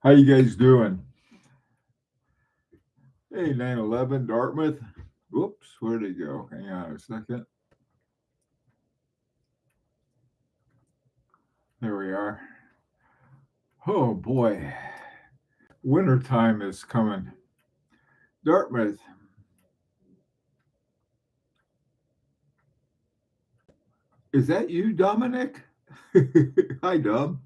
How you guys doing? Hey, 911 Dartmouth. Whoops, where'd it go? Hang on a second. There we are. Oh boy, winter time is coming. Dartmouth, is that you, Dominic? Hi, Dom.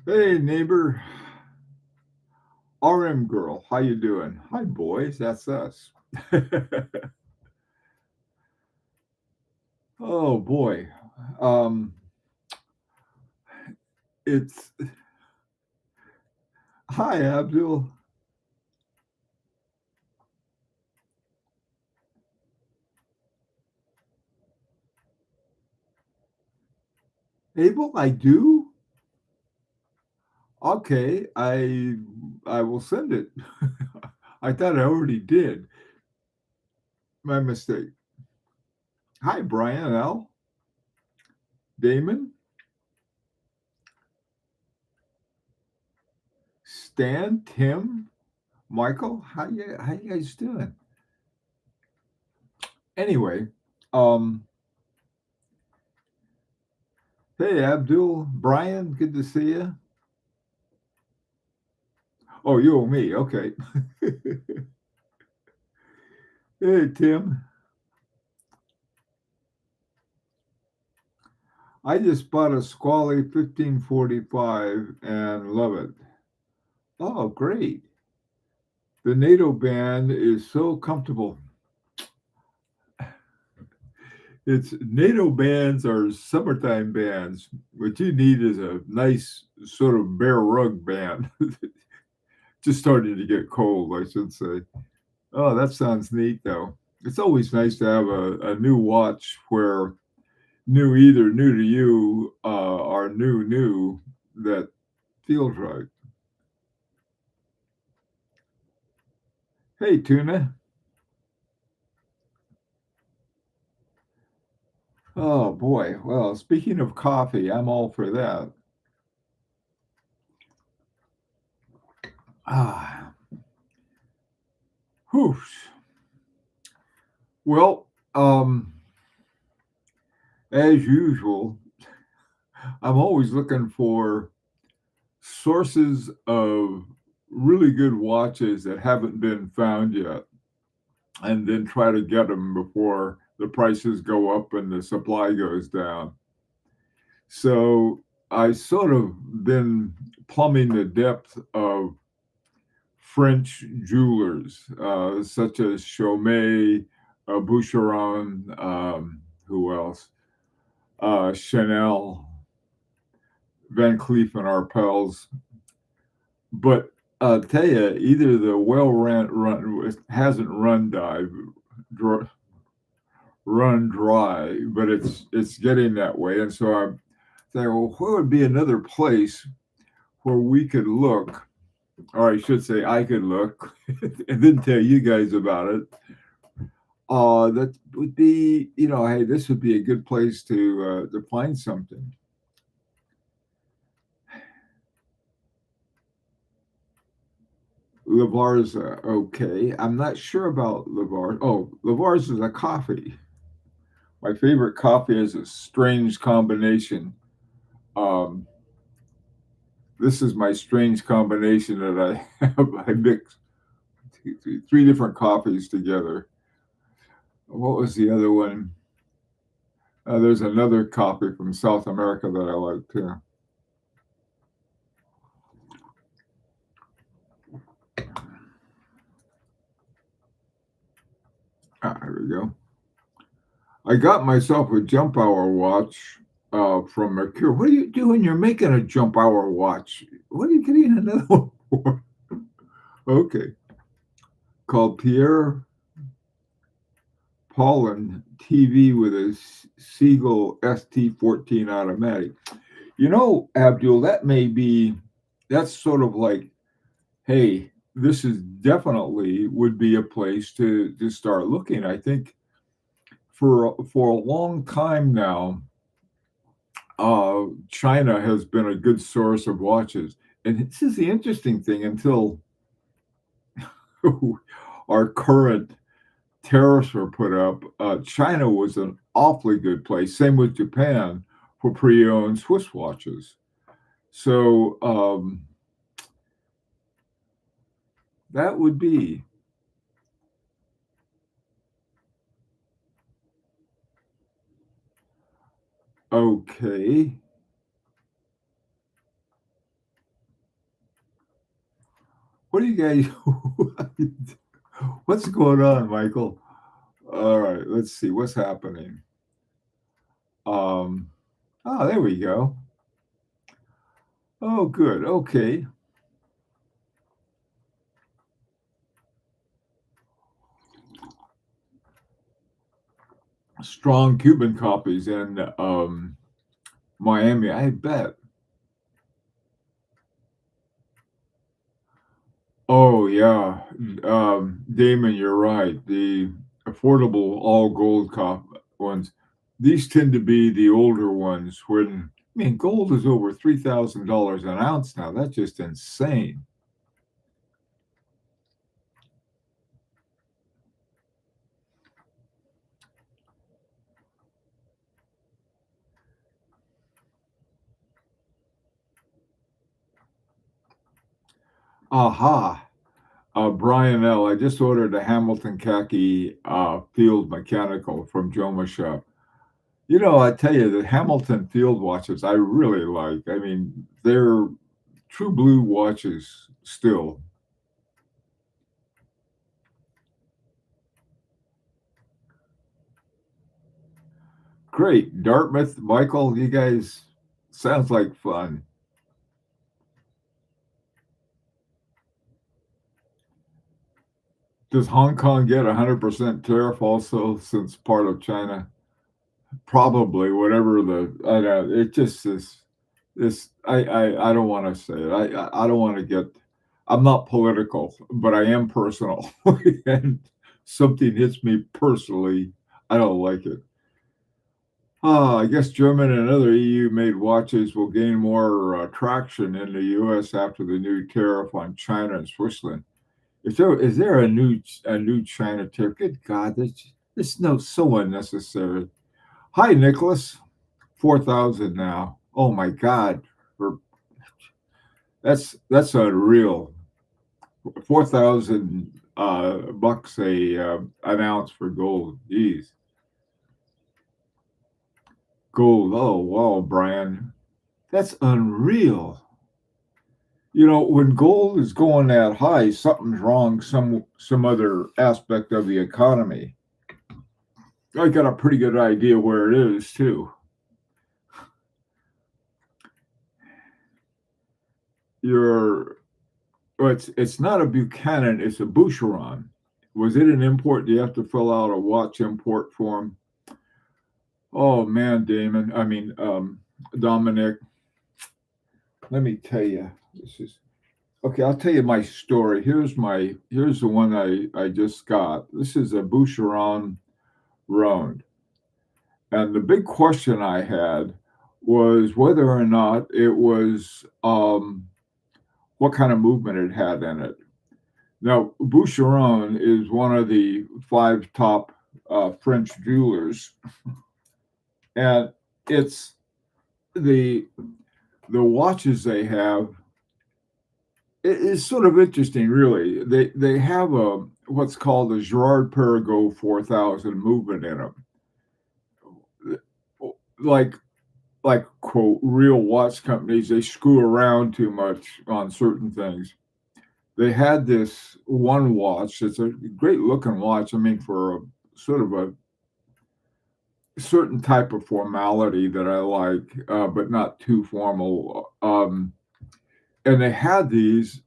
Hey, neighbor. RM girl, how you doing? Hi, boys. That's us. Oh boy, um, it's hi, Abdul. Abel, I do. Okay, I will send it. I thought I already did. My mistake. Hi, Brian L. Damon, Stan, Tim, Michael. How you guys doing? Anyway, um, hey Abdul, Brian, good to see you. Oh, you and me. Okay. Hey Tim, I just bought a Squally 1545 and love it. Oh, great. The NATO band is so comfortable. It's NATO bands are summertime bands. What you need is a nice sort of bare rug band. Just starting to get cold, I should say. Oh, that sounds neat, though. It's always nice to have a new watch where either new to you or new that feels right. Hey, Tuna. Oh, boy. Well, speaking of coffee, I'm all for that. Ah, whew. Well, as usual, I'm always looking for sources of really good watches that haven't been found yet, and then try to get them before the prices go up and the supply goes down. So I sort of been plumbing the depth of French jewelers, such as Chaumet, Boucheron, who else? Chanel, Van Cleef and Arpels. But I'll tell you, either the well run hasn't run dry, but it's getting that way. And so I'm saying, well, what would be another place where we could look, or I should say, I could look, and then tell you guys about it. That would be, hey, this would be a good place to find something. Lavarza, okay. I'm not sure about Lavar. Oh, Lavarza is a coffee. My favorite coffee is a strange combination. Um, this is my strange combination that I have. I mix three different coffees together. What was the other one? There's another coffee from South America that I like too. There we go. I got myself a jump hour watch from Mercure. What are you doing? You're making a jump hour watch. What are you getting another one for? Okay. Called Pierre Paulin TV with a Siegel ST14 automatic. Abdul, that's sort of like, hey, this is definitely would be a place to start looking. I think for a long time now, China has been a good source of watches. And this is the interesting thing until our current tariffs were put up, China was an awfully good place. Same with Japan for pre-owned Swiss watches. So that would be okay. What do you guys? What's going on, Michael? All right, let's see what's happening. Um, oh, there we go. Oh, good. Okay. Strong Cuban copies in Miami, I bet. Oh yeah, Damon, you're right. The affordable all gold ones, these tend to be the older ones. When I mean, gold is over $3,000 an ounce now. That's just insane. Aha, Brian L. I just ordered a Hamilton khaki field mechanical from Joma Shop. You know, I tell you, the Hamilton field watches I really like. I mean, they're true blue watches still. Great. Dartmouth, Michael, you guys sounds like fun. Does Hong Kong get 100% tariff also since part of China? Probably, whatever I know, it just is this I don't want to say it. I don't want to get I'm not political, but I am personal. And something hits me personally, I don't like it. I guess German and other EU made watches will gain more traction in the US after the new tariff on China and Switzerland. Is there a new China tariff? Good God, this no so unnecessary. Hi, Nicholas. 4,000 now. Oh my God, for that's unreal. 4,000 bucks an ounce for gold. Jeez, gold. Oh wow, Brian, that's unreal. You know, when gold is going that high, something's wrong. Some other aspect of the economy. I got a pretty good idea where it is too. You're Well, it's not a Buchanan, it's a Boucheron. Was it an import? Do you have to fill out a watch import form? Oh man, Damon. I mean, Dominic. Let me tell you. This is okay. I'll tell you my story. Here's the one I just got. This is a Boucheron round, and the big question I had was whether or not it was what kind of movement it had in it. Now, Boucheron is one of the five top French jewelers, and it's the the watches they have. It's sort of interesting, really. They have a what's called a Girard-Perregaux 4000 movement in them, like quote real watch companies. They screw around too much on certain things. They had this one watch. It's a great looking watch. I mean, for a sort of a certain type of formality that I like, but not too formal. And they had these.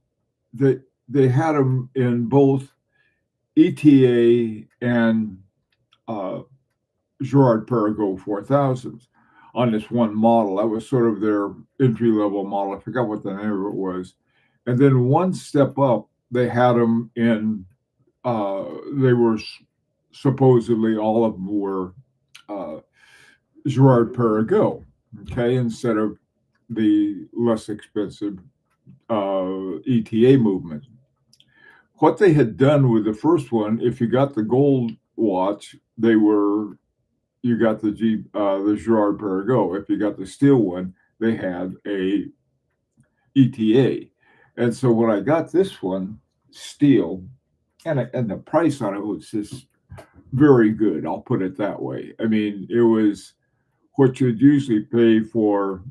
They had them in both ETA and uh, Girard-Perregaux 4000s on this one model. That was sort of their entry level model. I forgot what the name of it was. And then one step up, they had them in. They were supposedly all of them were uh, Girard-Perregaux, okay, instead of the less expensive ETA movement. What they had done with the first one, if you got the gold watch, they were you got the Girard-Perregaux. If you got the steel one, they had a ETA. And so when I got this one, steel, and the price on it was just very good. I'll put it that way. I mean, it was what you'd usually pay for,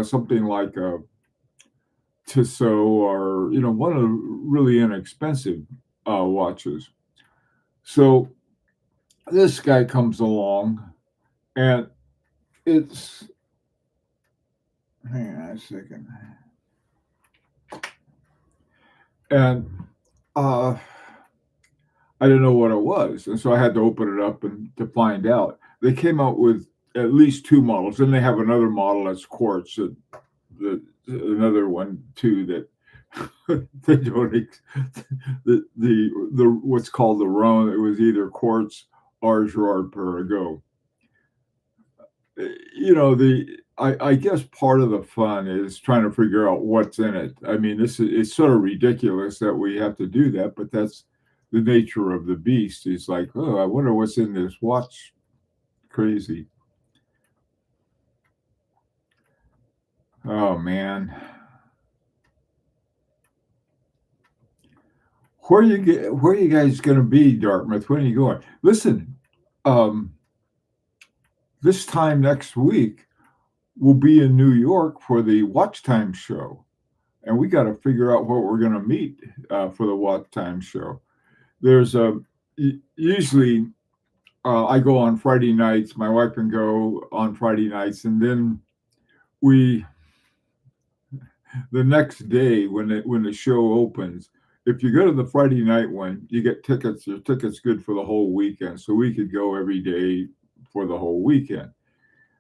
something like a Tissot or one of the really inexpensive watches. So this guy comes along, and it's hang on a second, and uh, I didn't know what it was, and so I had to open it up and to find out. They came out with at least two models, and they have another model that's quartz, another one too that they don't the what's called the Rhone. It was either quartz or Girard-Perregaux. I guess part of the fun is trying to figure out what's in it. I mean, it's sort of ridiculous that we have to do that, but that's the nature of the beast. It's like, oh, I wonder what's in this watch. Crazy. Oh man. Where are you guys going to be, Dartmouth? When are you going? Listen, um, this time next week we'll be in New York for the Watch Time show, and we got to figure out where we're going to meet for the Watch Time show. There's a usually I go on Friday nights. My wife can go on Friday nights, and then we the next day when the show opens. If you go to the Friday night one, you get tickets. Your tickets good for the whole weekend, so we could go every day for the whole weekend.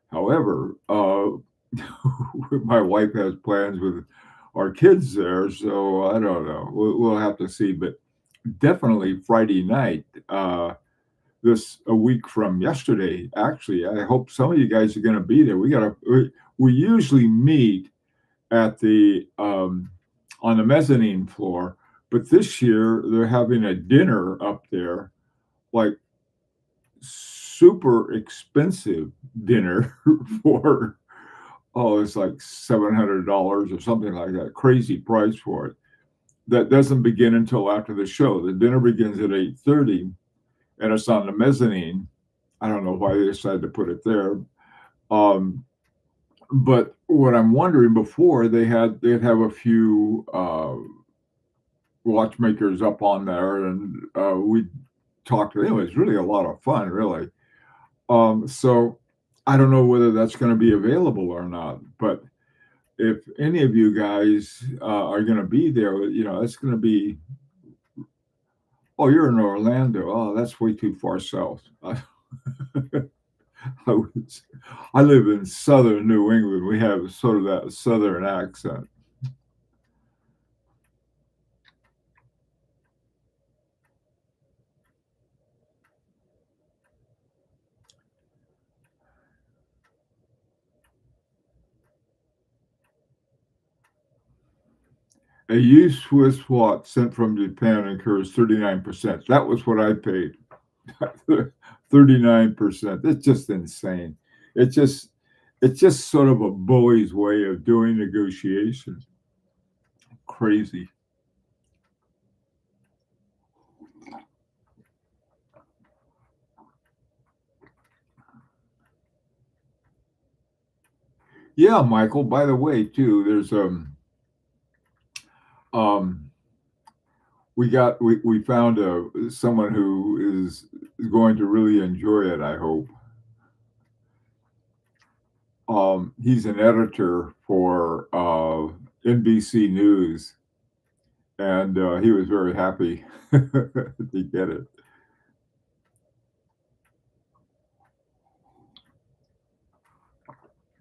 However, my wife has plans with our kids there, so I don't know. We'll have to see, but definitely Friday night. This a week from yesterday. Actually, I hope some of you guys are going to be there. We usually meet at the on the mezzanine floor, but this year they're having a dinner up there, like super expensive dinner for it's like $700 or something like that. Crazy price for it. That doesn't begin until after the show. The dinner begins at 8:30, and it's on the mezzanine. I don't know why they decided to put it there. But what I'm wondering, before they'd have a few watchmakers up on there, and we talked to them. It was really a lot of fun, really. So I don't know whether that's going to be available or not, but if any of you guys are going to be there, it's going to be. Oh, you're in Orlando. Oh, that's way too far south. I live in southern New England. We have sort of that southern accent. A used Swiss watch sent from Japan incurs 39%. That was what I paid. 39%. It's just insane. It's just sort of a bully's way of doing negotiation. Crazy. Yeah, Michael, by the way, too, there's um we found someone who is going to really enjoy it, I hope. He's an editor for NBC News, and he was very happy to get it.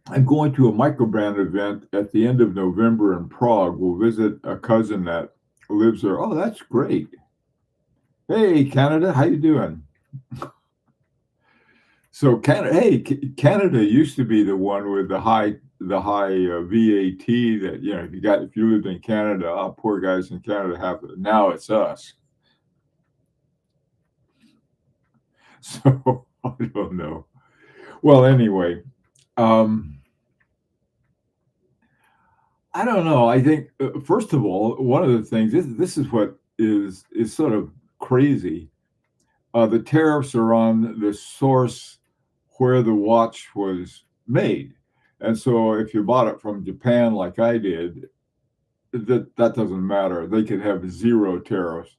I'm going to a microbrand event at the end of November in Prague. We'll visit a cousin that lives there. Oh, that's great. Hey, Canada, how you doing? So Canada, hey, Canada used to be the one with the high VAT that if you lived in Canada, poor guys in Canada have it. Now it's us. So I don't know. Well, anyway, um, I don't know. I think first of all, one of the things this is what is sort of crazy. The tariffs are on the source where the watch was made. And so if you bought it from Japan like I did, that doesn't matter. They could have zero tariffs.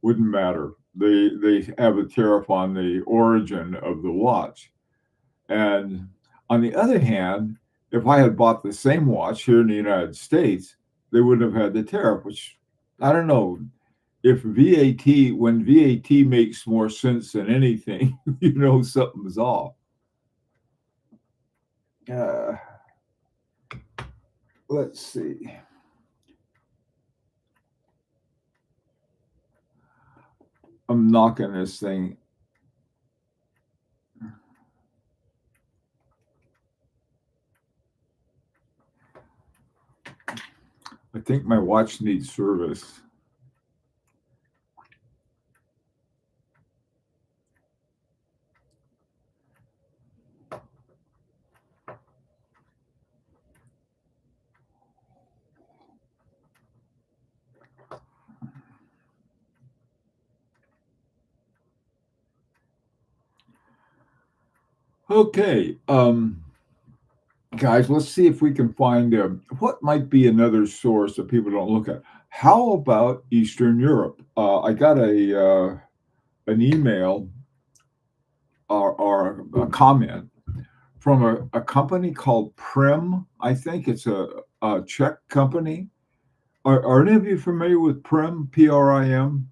Wouldn't matter. They have a tariff on the origin of the watch. And on the other hand, if I had bought the same watch here in the United States, they wouldn't have had the tariff, which I don't know if VAT, when VAT makes more sense than anything, something's off. Uh, let's see. I'm knocking this thing. I think my watch needs service. Okay, guys, let's see if we can find what might be another source that people don't look at. How about Eastern Europe? I got an email or a comment from a company called Prim. I think it's a Czech company. Are any of you familiar with Prim, Prim,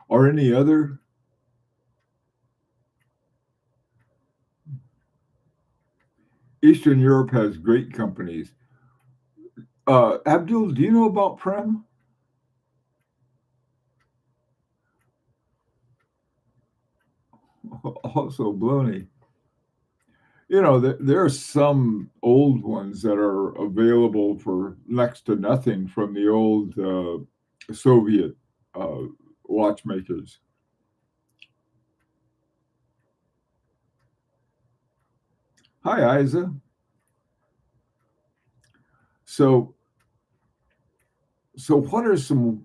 or any other? Eastern Europe has great companies. Abdul, do you know about Prim? Also, Bloney. There are some old ones that are available for next to nothing from the old Soviet uh, watchmakers. Hi, Isa. So, so what are some,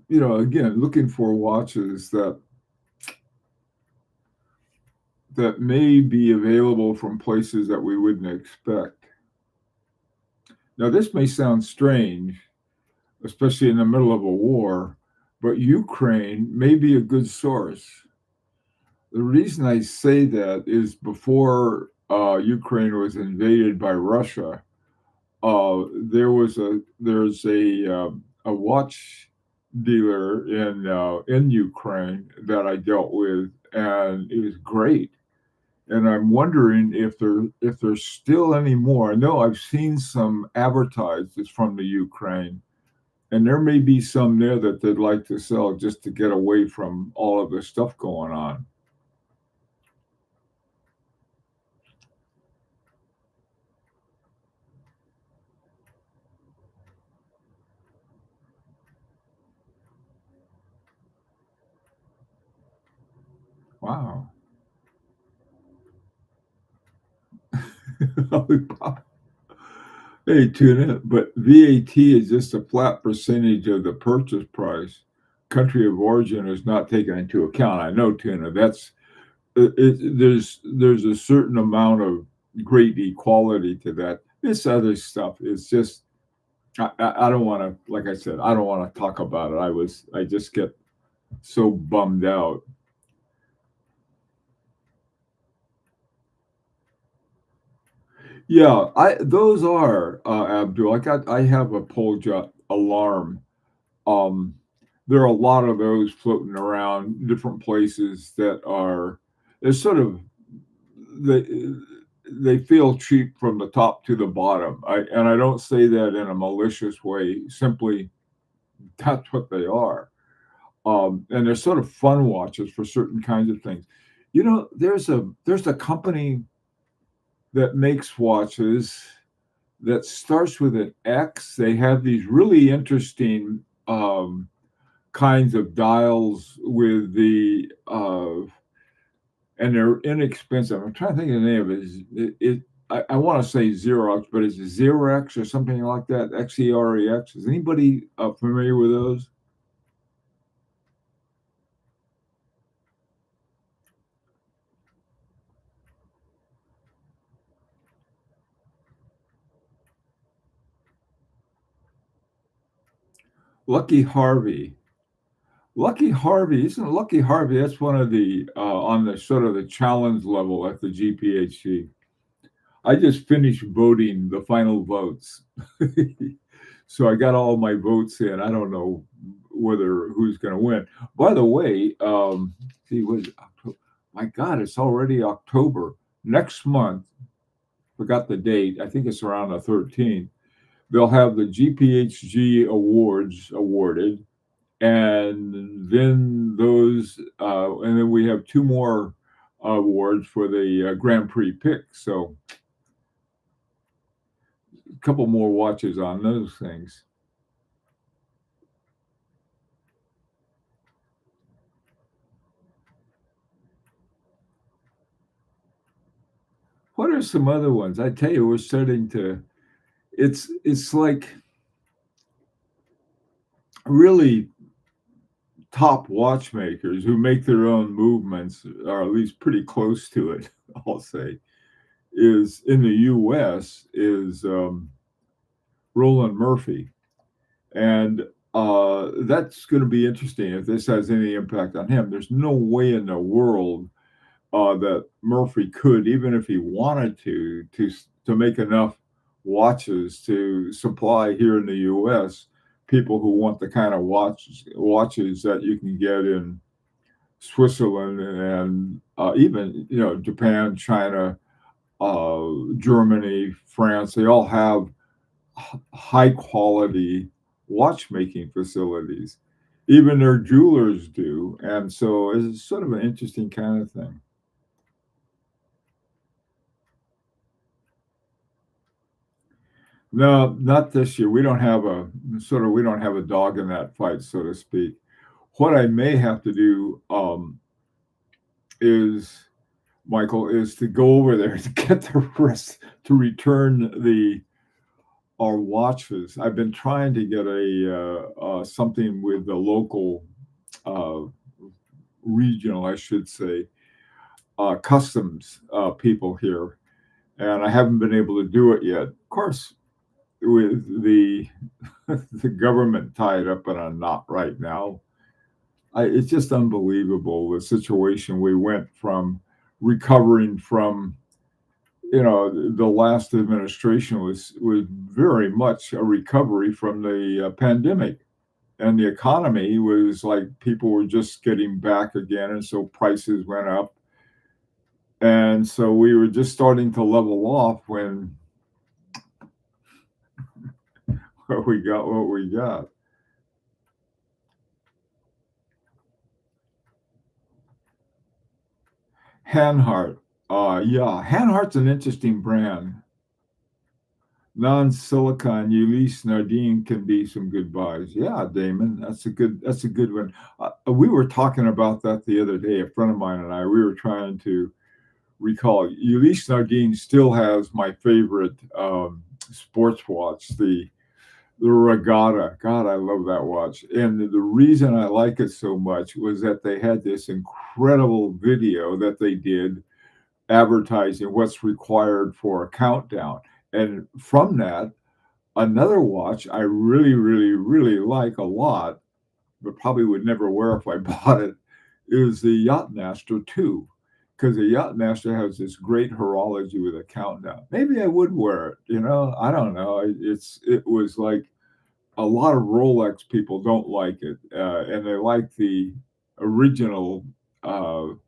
again, looking for watches that may be available from places that we wouldn't expect. Now, this may sound strange, especially in the middle of a war, but Ukraine may be a good source. The reason I say that is before Ukraine was invaded by Russia, there's a watch dealer in Ukraine that I dealt with, and it was great. And I'm wondering if there's still any more. I know I've seen some advertised that's from the Ukraine, and there may be some there that they'd like to sell just to get away from all of the stuff going on. Wow. Hey, tuna, but VAT is just a flat percentage of the purchase price. Country of origin is not taken into account. I know, tuna. There's a certain amount of great equality to that. This other stuff is just I don't want to, like I said, I don't want to talk about it. I just get so bummed out. Yeah, I those are Abdul. I have a Polja alarm. Um, there are a lot of those floating around different places that are it's sort of they they feel cheap from the top to the bottom. I don't say that in a malicious way. Simply that's what they are. And they're sort of fun watches for certain kinds of things. You know, there's a company that makes watches that starts with an X. They have these really interesting kinds of dials with and they're inexpensive. I'm trying to think of the name of it. I want to say Xerox, but it's Xerox or something like that. Xerex. Is anybody familiar with those? Lucky Harvey. Lucky Harvey, isn't Lucky Harvey? That's one of the on the sort of the challenge level at the GPHC. I just finished voting the final votes. So I got all my votes in. I don't know whether who's going to win. By the way, see, was October? My God, it's already October. Next month, forgot the date. I think it's around the 13th. They'll have the GPHG awards awarded, and then and then we have two more awards for the Grand Prix pick. So a couple more watches on those things. What are some other ones? I tell you, we're starting to. It's like really top watchmakers who make their own movements, or at least pretty close to it. I'll say is in the U.S. is Roland Murphy, and that's going to be interesting if this has any impact on him. There's no way in the world that Murphy could, even if he wanted to make enough watches to supply here in the U.S. people who want the kind of watches that you can get in Switzerland and even Japan, China, Germany, France. They all have high quality watchmaking facilities. Even their jewelers do, and so it's sort of an interesting kind of thing. No, not this year. We don't have a dog in that fight, so to speak. What I may have to do is, Michael, is to go over there to get the rest to return the our watches. I've been trying to get a something with the local uh, regional, I should say, customs people here, and I haven't been able to do it yet. Of course, with the government tied up in a knot right now, it's just unbelievable the situation we went from recovering from. The last administration was very much a recovery from the pandemic, and the economy was like people were just getting back again, and so prices went up, and so we were just starting to level off when we got what we got. Hanhart, yeah, Hanhart's an interesting brand. Non-silicon Ulysse Nardine can be some good buys. Yeah, Damon, that's a good one. We were talking about that the other day. A friend of mine and I, we were trying to recall. Ulysse Nardine still has my favorite sports watch, the Regatta. God, I love that watch. And the reason I like it so much was that they had this incredible video that they did advertising what's required for a countdown. And from that, another watch I really, really, really like a lot, but probably would never wear if I bought it, is the Yachtmaster 2. Because the Yachtmaster has this great horology with a countdown. Maybe I would wear it, I don't know. It was like a lot of Rolex people don't like it, and they like the original, the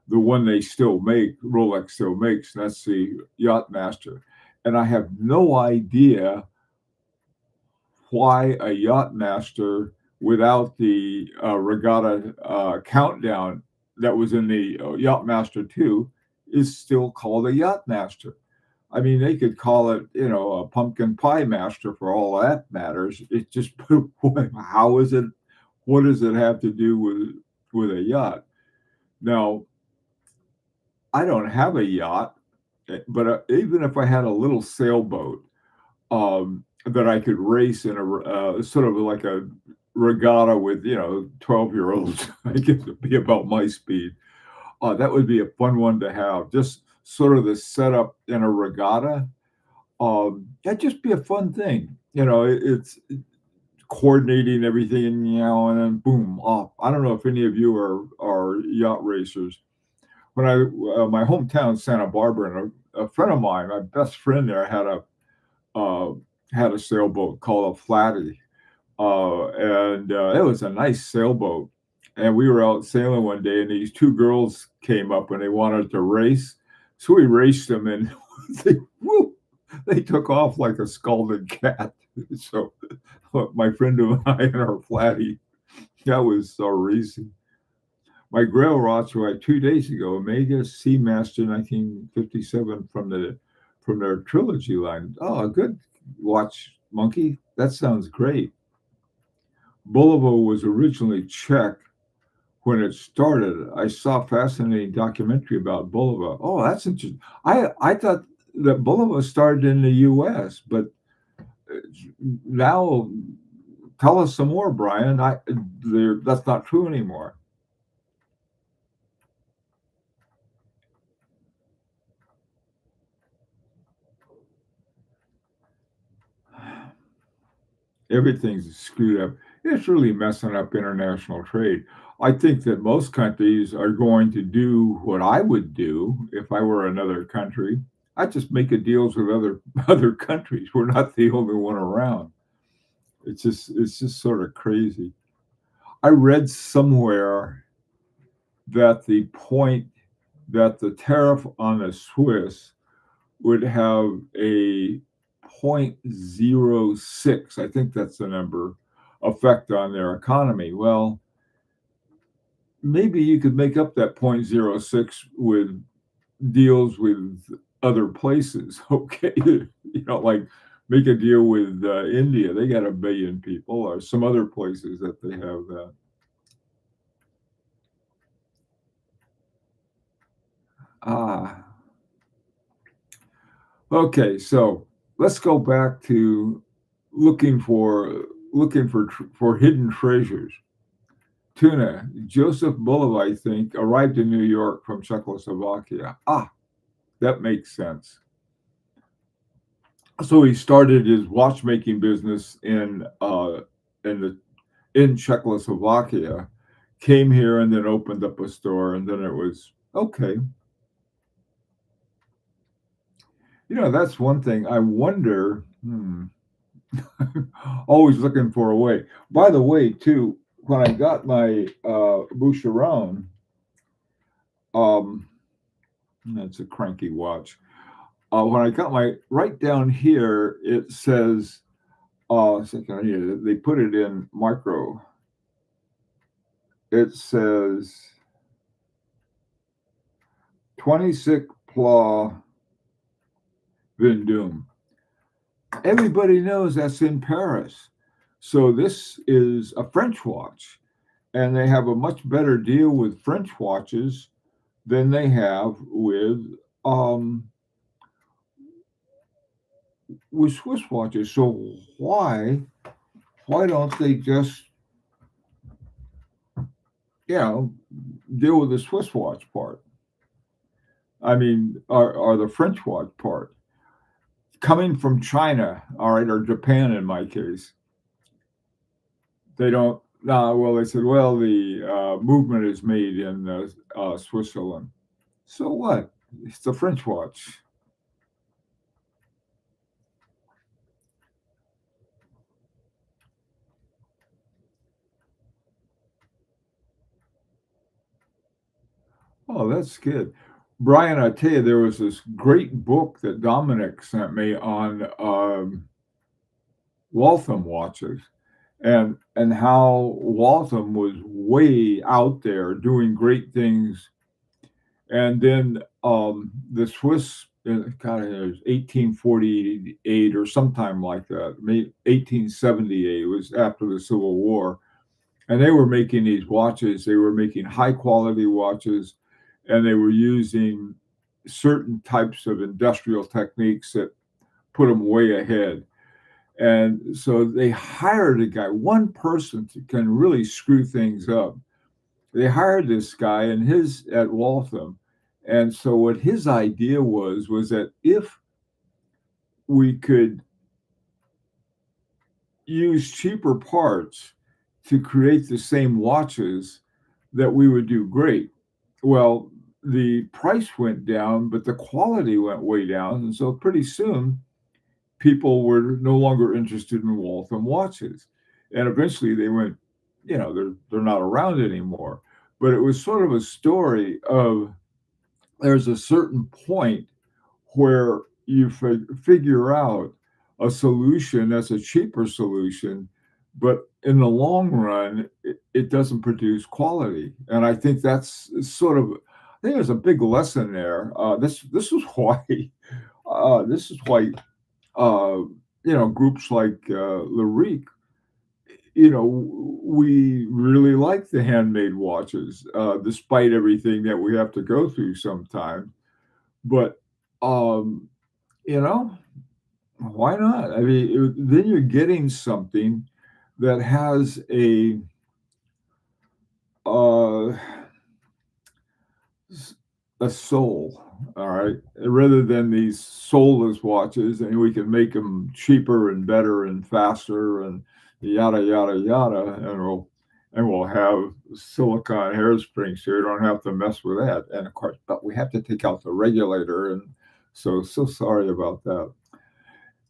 one they still make, Rolex still makes, and that's the Yachtmaster. And I have no idea why a Yachtmaster without the regatta countdown that was in the Yachtmaster 2 is still called a Yachtmaster. I mean, they could call it, a pumpkin pie master for all that matters. It's just, how is it? What does it have to do with a yacht? Now, I don't have a yacht, but even if I had a little sailboat that I could race in a sort of like a regatta with 12-year-olds, I guess it'd be about my speed. That would be a fun one to have. Just sort of the setup in a regatta. That'd just be a fun thing. It's coordinating everything, and then boom, off. I don't know if any of you are yacht racers. When my hometown, Santa Barbara, and a friend of mine, my best friend there, uh, had a sailboat called a flatty, and it was a nice sailboat. And we were out sailing one day, and these two girls came up and they wanted to race. So we raced them, and they, whoop, they took off like a scalded cat. So my friend and I and our flatty, that was our reason. My grail rods were like 2 days ago, Omega Seamaster 1957 from their trilogy line. Oh, a good watch, Monkey. That sounds great. Bulova was originally Czech when it started. I saw a fascinating documentary about Bulova. Oh, that's interesting. I thought that Bulova started in the U.S., but now tell us some more, Brian. That's not true anymore. Everything's screwed up. It's really messing up international trade. I think that most countries are going to do what I would do if I were another country. I'd just make a deals with other countries. We're not the only one around. It's just sort of crazy. I read somewhere that the point that the tariff on the Swiss would have a 0.06, I think that's the number, effect on their economy. Well, maybe you could make up that 0.06 with deals with other places. Okay. Like make a deal with India. They got 1 billion people, or some other places that they have that. Ah, okay. So let's go back to looking for for hidden treasures. Tuna. Joseph Bulov, I think, arrived in New York from Czechoslovakia. Ah, that makes sense. So he started his watchmaking business in the in Czechoslovakia, came here and then opened up a store, and then it was okay. That's one thing. I wonder. Always looking for a way. By the way, too, when I got my Boucheron, um, that's a cranky watch. When I got my right down here, it says, second here, they put it in micro. It says 26 Pla Vendôme. Everybody knows that's in Paris. So this is a French watch, and they have a much better deal with French watches than they have um, with Swiss watches. So why don't they just deal with the Swiss watch part? I mean, or the French watch part coming from China, all right, or Japan in my case. They don't. Well, they said, well, the movement is made in Switzerland. So what? It's the French watch. Oh, that's good. Brian, I tell you, there was this great book that Dominic sent me on Waltham watches. and how Waltham was way out there doing great things. And then the Swiss, God, it was 1848 or sometime like that, maybe 1878 was after the Civil War. And they were making these watches. They were making high quality watches, and they were using certain types of industrial techniques that put them way ahead. And so they hired a guy, one person can really screw things up. They hired this guy and his at Waltham. And so what his idea was that if we could use cheaper parts to create the same watches, that we would do great. Well, the price went down, but the quality went way down. And so pretty soon people were no longer interested in Waltham watches. And eventually they went, they're not around anymore. But it was sort of a story of there's a certain point where you figure out a solution that's a cheaper solution, but in the long run, it doesn't produce quality. And I think that's sort of, I think there's a big lesson there. This is why this is why groups like LaRique, we really like the handmade watches, despite everything that we have to go through sometimes. But um, you know, why not? I mean, then you're getting something that has uh, a soul, all right, rather than these soulless watches, and we can make them cheaper and better and faster and yada yada yada, and we'll have silicon hairsprings, so you don't have to mess with that. And of course, but we have to take out the regulator, and so sorry about that.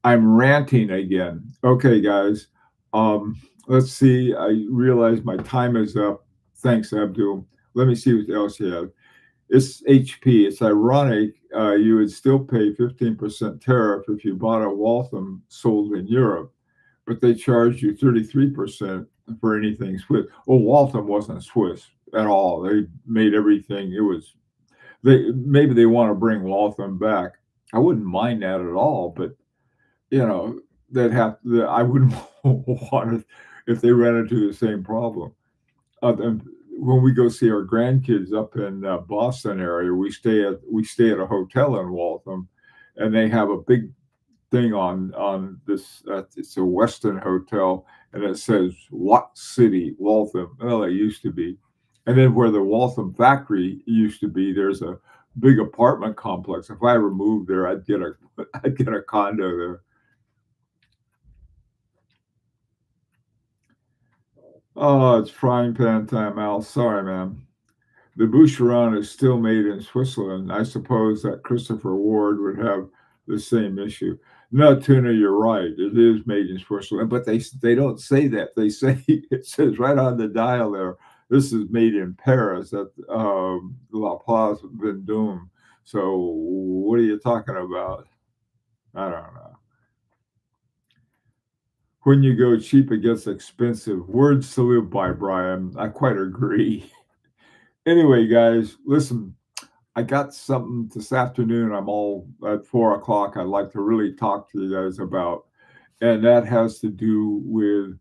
I'm ranting again. Okay, guys. Um, let's see. I realize my time is up. Thanks, Abdul. Let me see what else you have. It's HP. It's ironic you would still pay 15% tariff if you bought a Waltham sold in Europe, but they charged you 33% for anything Swiss. Well, Waltham wasn't Swiss at all. They made everything. It was maybe they want to bring Waltham back. I wouldn't mind that at all, but you know I wouldn't want it if they ran into the same problem. And when we go see our grandkids up in Boston area, we stay at a hotel in Waltham, and they have a big thing on this. It's a Weston hotel, and it says Watt City, Waltham. Well, it used to be, and then where the Waltham factory used to be, there's a big apartment complex. If I ever moved there, I'd get a condo there. Oh, it's frying pan time, Al. Sorry, man. The Boucheron is still made in Switzerland. I suppose that Christopher Ward would have the same issue. No, Tuna, you're right. It is made in Switzerland, but they don't say that. They say it says right on the dial there. This is made in Paris at La Place Vendôme. So what are you talking about? I don't know. When you go cheap, it gets expensive. Words to live by, Brian. I quite agree. Anyway, guys, listen, I got something this afternoon. I'm all at 4 o'clock. I'd like to really talk to you guys about, and that has to do with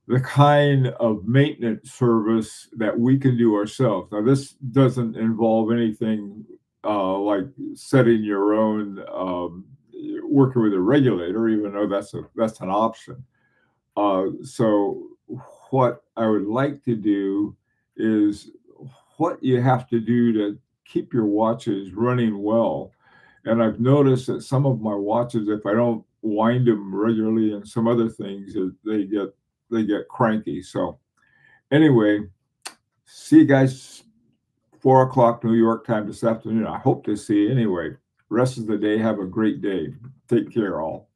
the kind of maintenance service that we can do ourselves. Now, this doesn't involve anything like setting your own, working with a regulator, even though that's an option. So, what I would like to do is what you have to do to keep your watches running well. And I've noticed that some of my watches, if I don't wind them regularly and some other things, they get cranky. So anyway, see you guys 4 o'clock New York time this afternoon. I hope to see you anyway. Rest of the day, have a great day. Take care, all.